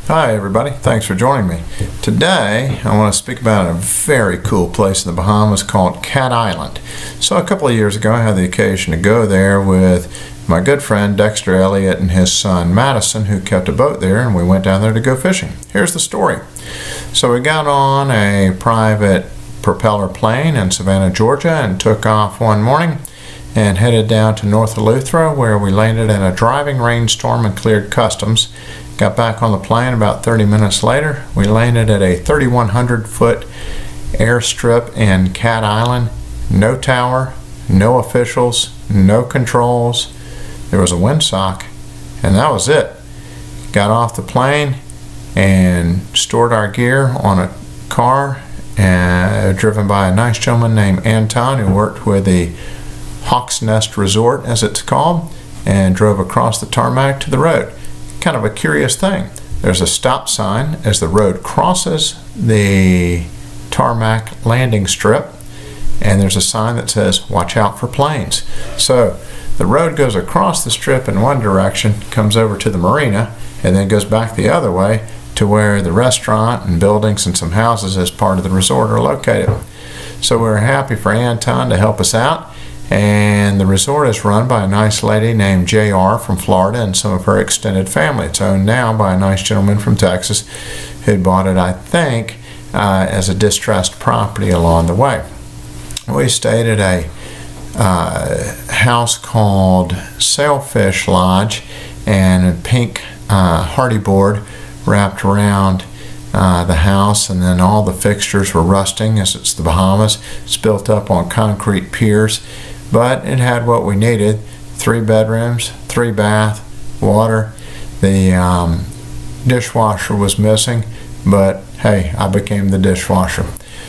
Hi everybody, thanks for joining me. Today I want to speak about a very cool place in the Bahamas called Cat Island. So a couple of years ago I had the occasion to go there with my good friend Dexter Elliott and his son Madison, who kept a boat there, and we went down there to go fishing. Here's the story. So we got on a private propeller plane in Savannah, Georgia, and took off one morning and headed down to North Eleuthera, where we landed in a driving rainstorm and cleared customs. Got back on the plane about 30 minutes later. We landed at a 3,100 foot airstrip in Cat Island. No tower, no officials, no controls. There was a windsock, and that was it. Got off the plane and stored our gear on a car driven by a nice gentleman named Anton, who worked with the Hawk's Nest Resort, as it's called, and drove across the tarmac to the road. Kind of a curious thing. There's a stop sign as the road crosses the tarmac landing strip, and there's a sign that says watch out for planes. So the road goes across the strip in one direction, comes over to the marina, and then goes back the other way to where the restaurant and buildings and some houses as part of the resort are located. So we're happy for Anton to help us out. And the resort is run by a nice lady named JR from Florida and some of her extended family. It's owned now by a nice gentleman from Texas who bought it, I think, as a distressed property along the way. We stayed at a house called Sailfish Lodge, and a pink hardy board wrapped around the house, and then all the fixtures were rusting, as it's the Bahamas. It's built up on concrete piers. But it had what we needed: 3 bedrooms, 3 bath, water. The dishwasher was missing, but hey, I became the dishwasher.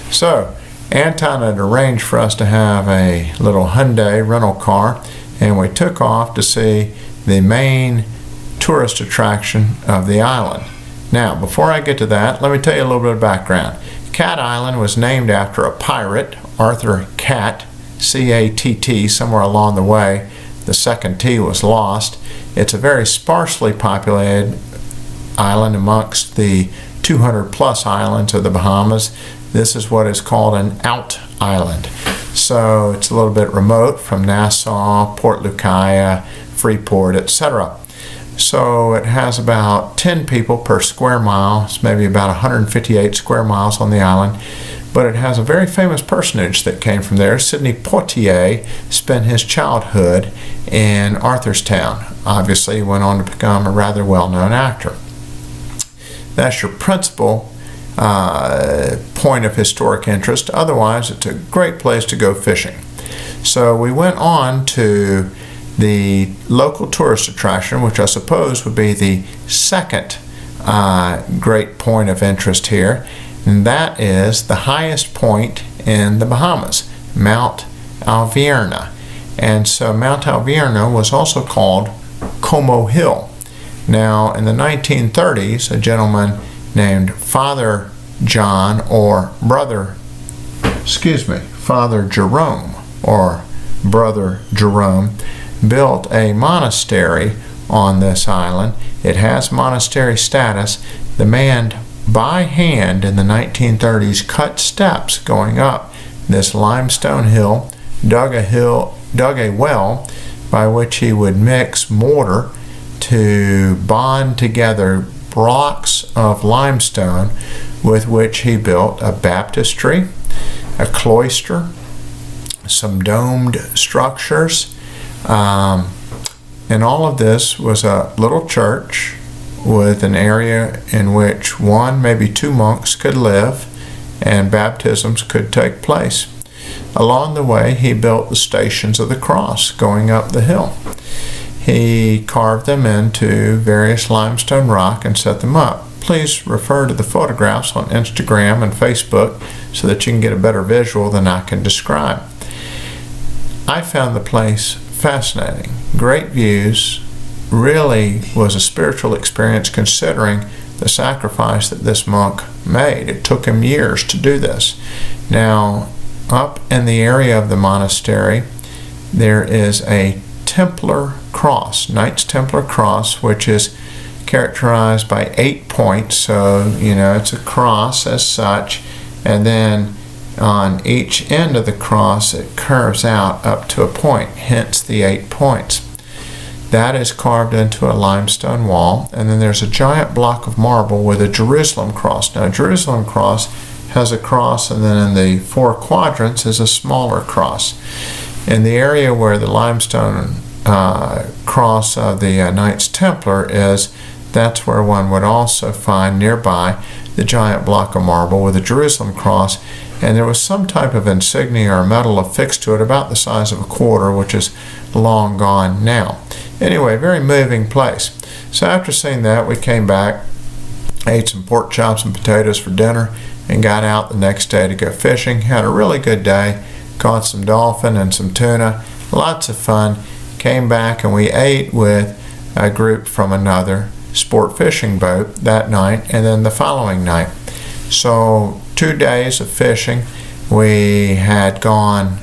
So Anton had arranged for us to have a little Hyundai rental car, and we took off to see the main tourist attraction of the island. Now, before I get to that, let me tell you a little bit of background. Cat Island was named after a pirate, Arthur Catt, C-A-T-T. Somewhere along the way the second T was lost. It's a very sparsely populated island amongst the 200 plus islands of the Bahamas. This is what is called an out island. So it's a little bit remote from Nassau, Port Lucaya, Freeport, etc. So it has about 10 people per square mile. It's maybe about 158 square miles on the island. But it has a very famous personage that came from there. Sidney Poitier spent his childhood in Arthurstown. Obviously, he went on to become a rather well-known actor. That's your principal point of historic interest. Otherwise, it's a great place to go fishing. So we went on to the local tourist attraction, which I suppose would be the second great point of interest here. And that is the highest point in the Bahamas, Mount Alvierna. And so Mount Alvierna was also called Como Hill. Now, in the 1930s, a gentleman named Father John, or Father Jerome, or Brother Jerome, built a monastery on this island. It has monastery status. The man, by hand in the 1930s, cut steps going up this limestone hill, dug a well by which he would mix mortar to bond together blocks of limestone, with which he built a baptistry, a cloister, some domed structures, and all of this was a little church with an area in which 1, maybe 2 monks could live, and baptisms could take place. Along the way, he built the Stations of the Cross going up the hill. He carved them into various limestone rock and set them up. Please refer to the photographs on Instagram and Facebook so that you can get a better visual than I can describe. I found the place fascinating. Great views. Really was a spiritual experience, considering the sacrifice that this monk made. It took him years to do this. Now, up in the area of the monastery, there is a Templar cross, Knights Templar cross, which is characterized by 8 points, so it's a cross as such, and then on each end of the cross it curves out up to a point, hence the 8 points. That is carved into a limestone wall, and then there's a giant block of marble with a Jerusalem cross. Now, a Jerusalem cross has a cross, and then in the 4 quadrants is a smaller cross. In the area where the limestone cross of the Knights Templar is, that's where one would also find nearby the giant block of marble with a Jerusalem cross, and there was some type of insignia or metal affixed to it about the size of a quarter, which is long gone now. Anyway, very moving place. So after seeing that, we came back, ate some pork chops and potatoes for dinner, and got out the next day to go fishing. Had a really good day, caught some dolphin and some tuna, lots of fun. Came back and we ate with a group from another sport fishing boat that night and then the following night. So 2 days of fishing. We had gone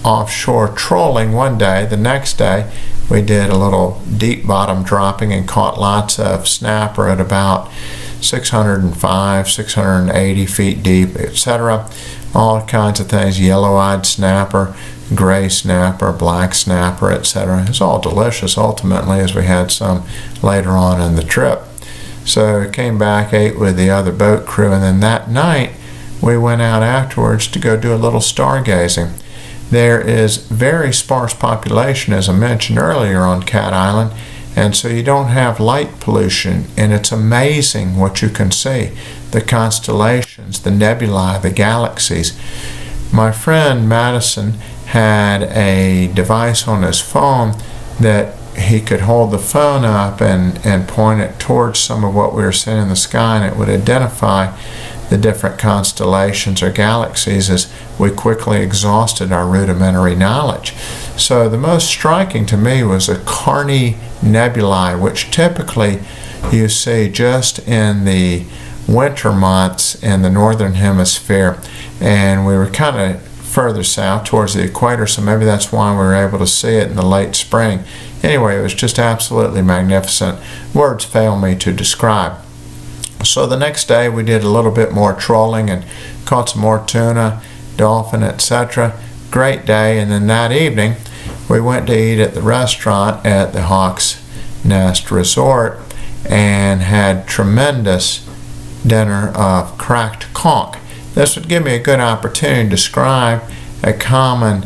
offshore trolling one day. The next day we did a little deep bottom dropping and caught lots of snapper at about 605, 680 feet deep, etc. All kinds of things, yellow-eyed snapper, gray snapper, black snapper, etc. It's all delicious ultimately, as we had some later on in the trip. So came back, ate with the other boat crew, and then that night we went out afterwards to go do a little stargazing. There is very sparse population, as I mentioned earlier, on Cat Island, and so you don't have light pollution, and it's amazing what you can see. The constellations, the nebulae, the galaxies. My friend Madison had a device on his phone that he could hold the phone up and point it towards some of what we were seeing in the sky, and it would identify the different constellations or galaxies as we quickly exhausted our rudimentary knowledge. So the most striking to me was a Carney nebulae, which typically you see just in the winter months in the northern hemisphere, and we were kind of further south towards the equator, so maybe that's why we were able to see it in the late spring. Anyway, it was just absolutely magnificent. Words fail me to describe. So the next day we did a little bit more trolling and caught some more tuna, dolphin, etc. Great day. And then that evening we went to eat at the restaurant at the Hawks Nest Resort and had tremendous dinner of cracked conch. This would give me a good opportunity to describe a common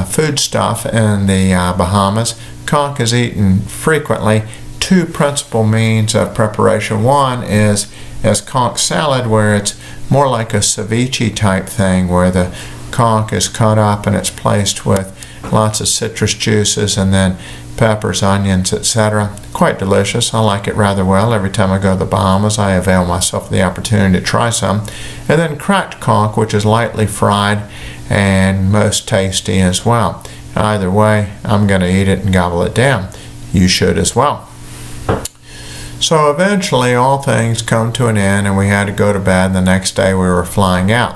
foodstuff in the Bahamas. Conch is eaten frequently. 2 principal means of preparation. One is as conch salad, where it's more like a ceviche type thing, where the conch is cut up and it's placed with lots of citrus juices and then peppers, onions, etc. Quite delicious. I like it rather well. Every time I go to the Bahamas, I avail myself of the opportunity to try some. And then cracked conch, which is lightly fried and most tasty as well. Either way, I'm going to eat it and gobble it down. You should as well. So eventually all things come to an end and we had to go to bed. The next day we were flying out.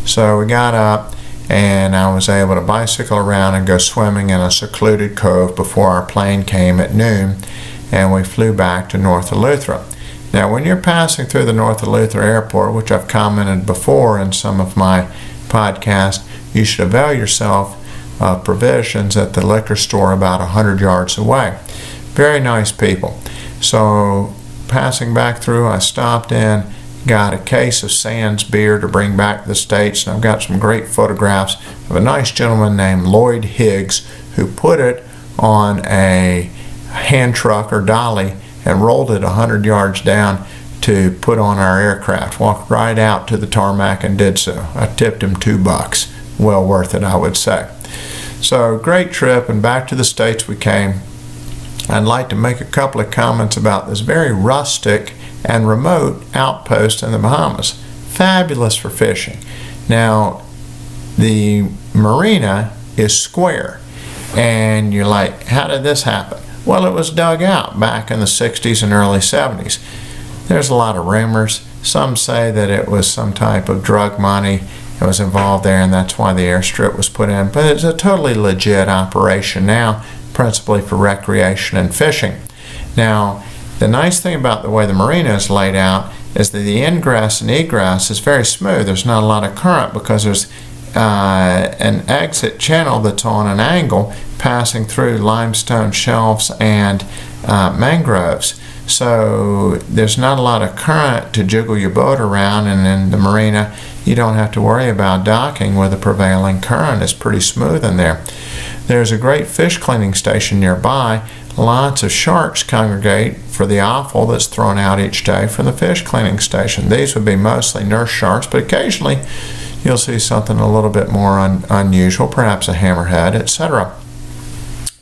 So we got up and I was able to bicycle around and go swimming in a secluded cove before our plane came at noon, and we flew back to North Eleuthera. Now when you're passing through the North Eleuthera airport, which I've commented before in some of my podcasts, you should avail yourself of provisions at the liquor store about 100 yards away. Very nice people. So passing back through, I stopped in, got a case of Sands beer to bring back to the States, and I've got some great photographs of a nice gentleman named Lloyd Higgs who put it on a hand truck or dolly and rolled it 100 yards down to put on our aircraft. Walked right out to the tarmac and did so. I tipped him $2. Well worth it, I would say. So great trip, and back to the States we came. I'd like to make a couple of comments about this very rustic and remote outpost in the Bahamas. Fabulous for fishing. Now, the marina is square, and you're like, how did this happen? Well, it was dug out back in the 60s and early 70s. There's a lot of rumors. Some say that it was some type of drug money that was involved there, and that's why the airstrip was put in. But it's a totally legit operation now, principally for recreation and fishing. Now, The nice thing about the way the marina is laid out is that the ingress and egress is very smooth. There's not a lot of current because there's an exit channel that's on an angle passing through limestone shelves and mangroves. So there's not a lot of current to jiggle your boat around, and in the marina you don't have to worry about docking with the prevailing current. It's pretty smooth in there. There's a great fish cleaning station nearby. Lots of sharks congregate for the offal that's thrown out each day from the fish cleaning station. These would be mostly nurse sharks, but occasionally you'll see something a little bit more unusual, perhaps a hammerhead, etc.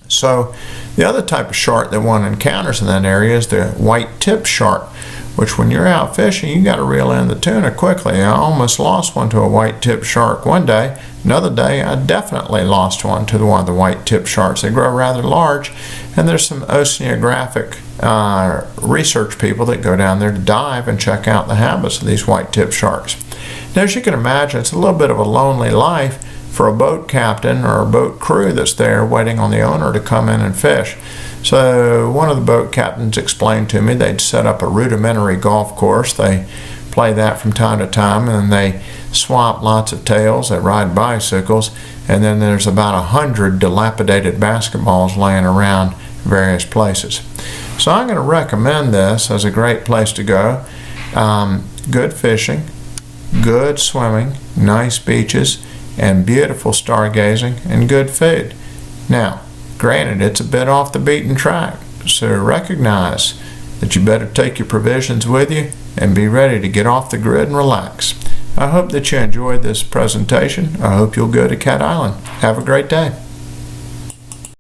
So the other type of shark that one encounters in that area is the white-tipped shark, which when you're out fishing, you got to reel in the tuna quickly. I almost lost one to a white-tipped shark one day. Another day, I definitely lost one to one of the white-tipped sharks. They grow rather large, and there's some oceanographic research people that go down there to dive and check out the habits of these white-tipped sharks. Now, as you can imagine, it's a little bit of a lonely life for a boat captain or a boat crew that's there waiting on the owner to come in and fish. So one of the boat captains explained to me they'd set up a rudimentary golf course. They play that from time to time, and they swap lots of tails. They ride bicycles, and then there's about 100 dilapidated basketballs laying around various places. So I'm going to recommend this as a great place to go. Good fishing, good swimming, nice beaches, and beautiful stargazing, and good food. Now, granted, it's a bit off the beaten track, so recognize that you better take your provisions with you and be ready to get off the grid and relax. I hope that you enjoyed this presentation. I hope you'll go to Cat Island. Have a great day.